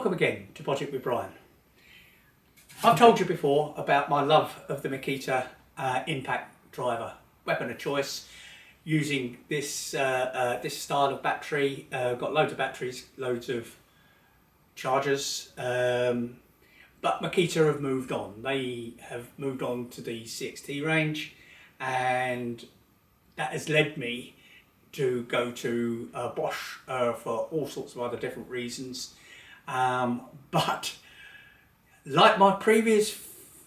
welcome again to Project with Brian. I've told you before about my love of the Makita Impact Driver, weapon of choice, using this style of battery. Got loads of batteries, loads of chargers, but Makita have moved on. They have moved on to the CXT range, and that has led me to go to Bosch for all sorts of other different reasons. But like my previous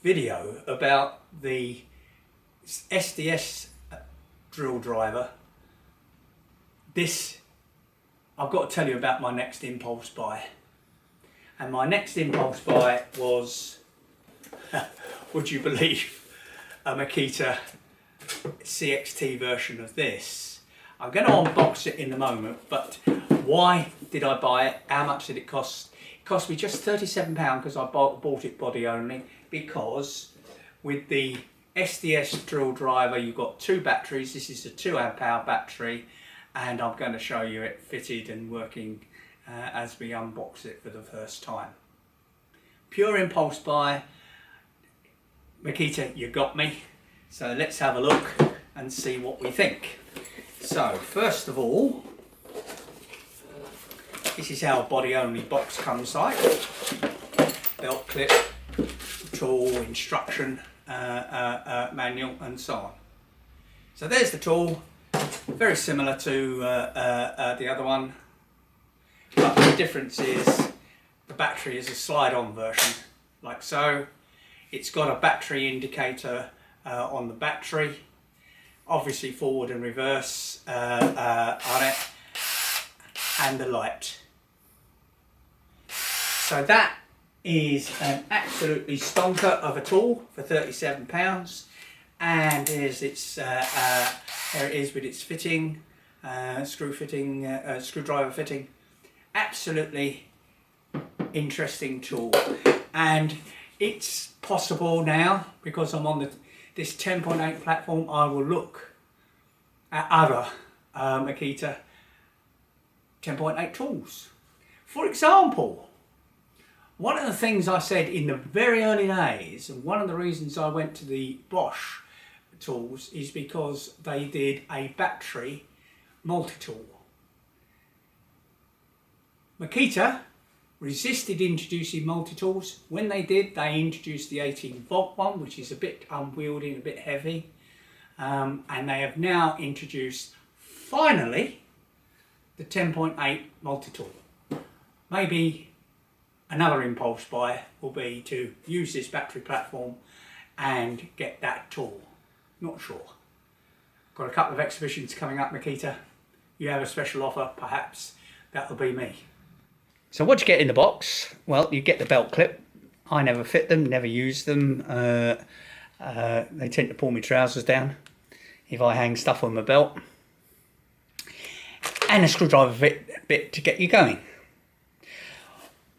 video about the SDS drill driver, I've got to tell you about my next impulse buy. And my next impulse buy was, would you believe, a Makita CXT version of this. I'm going to unbox it in a moment, but why did I buy it? How much did it cost? It cost me just £37 because I bought it body only, because with the SDS drill driver you've got two batteries. This is a 2 amp hour battery, and I'm going to show you it fitted and working as we unbox it for the first time. Pure impulse buy. Makita, you got me. So let's have a look and see what we think. So first of all, this is how a body only box comes like. Belt clip, tool, instruction manual and so on. So there's the tool, very similar to the other one, but the difference is the battery is a slide-on version, like so. It's got a battery indicator on the battery, obviously forward and reverse on it, and the light. So that is an absolutely stonker of a tool for £37, and here's its there it is with its fitting, screwdriver fitting. Absolutely interesting tool, and it's possible now, because I'm on this 10.8 platform, I will look at other Makita 10.8 tools. For example, one of the things I said in the very early days, and one of the reasons I went to the Bosch tools, is because they did a battery multi-tool. Makita resisted introducing multi-tools. When they did, they introduced the 18 volt one, which is a bit unwieldy and a bit heavy, and they have now introduced, finally, the 10.8 multi-tool. Maybe another impulse buy will be to use this battery platform and get that tool. Not sure. Got a couple of exhibitions coming up, Makita. You have a special offer, perhaps that'll be me. So what you get in the box? Well, you get the belt clip. I never fit them, never use them. They tend to pull my trousers down if I hang stuff on my belt. And a screwdriver bit to get you going.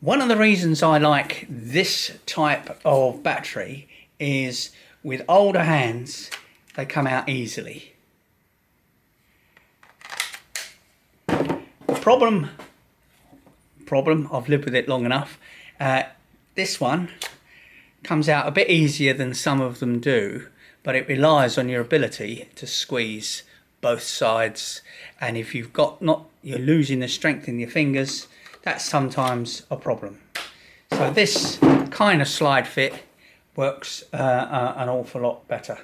One of the reasons I like this type of battery is with older hands, they come out easily. Problem, I've lived with it long enough. This one comes out a bit easier than some of them do, but it relies on your ability to squeeze both sides, and if you've got you're losing the strength in your fingers, that's sometimes a problem. So this kind of slide fit works an awful lot better.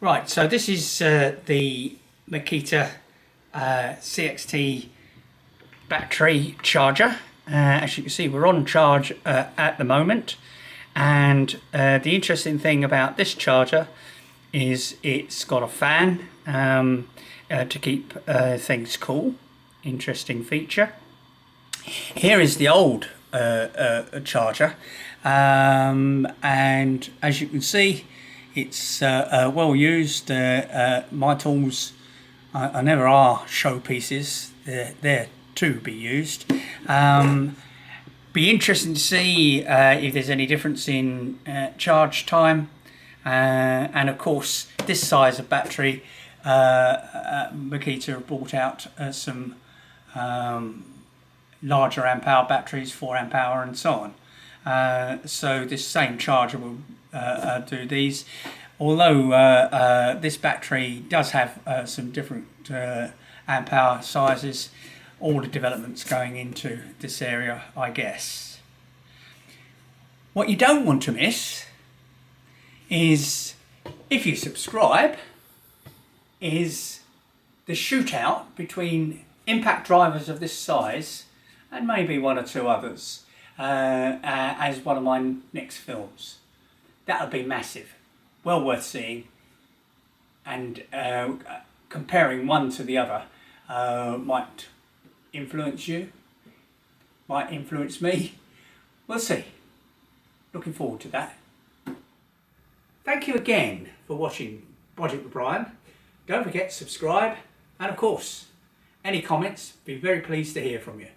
Right, so this is the Makita CXT battery charger. As you can see, we're on charge at the moment, and the interesting thing about this charger is it's got a fan to keep things cool. Interesting feature. Here is the old charger, and as you can see, it's well used. My tools I never are showpieces, they're to be used. Be interesting to see if there's any difference in charge time, and of course this size of battery, Makita have brought out some larger amp hour batteries, 4 amp hour and so on. So this same charger will do these. Although this battery does have some different amp hour sizes, all the developments going into this area, I guess. What you don't want to miss is, if you subscribe, is the shootout between impact drivers of this size and maybe one or two others as one of my next films. That would be massive, well worth seeing, and comparing one to the other might influence you, might influence me. We'll see. Looking forward to that. Thank you again for watching Project with Brian. Don't forget to subscribe, and of course, any comments, be very pleased to hear from you.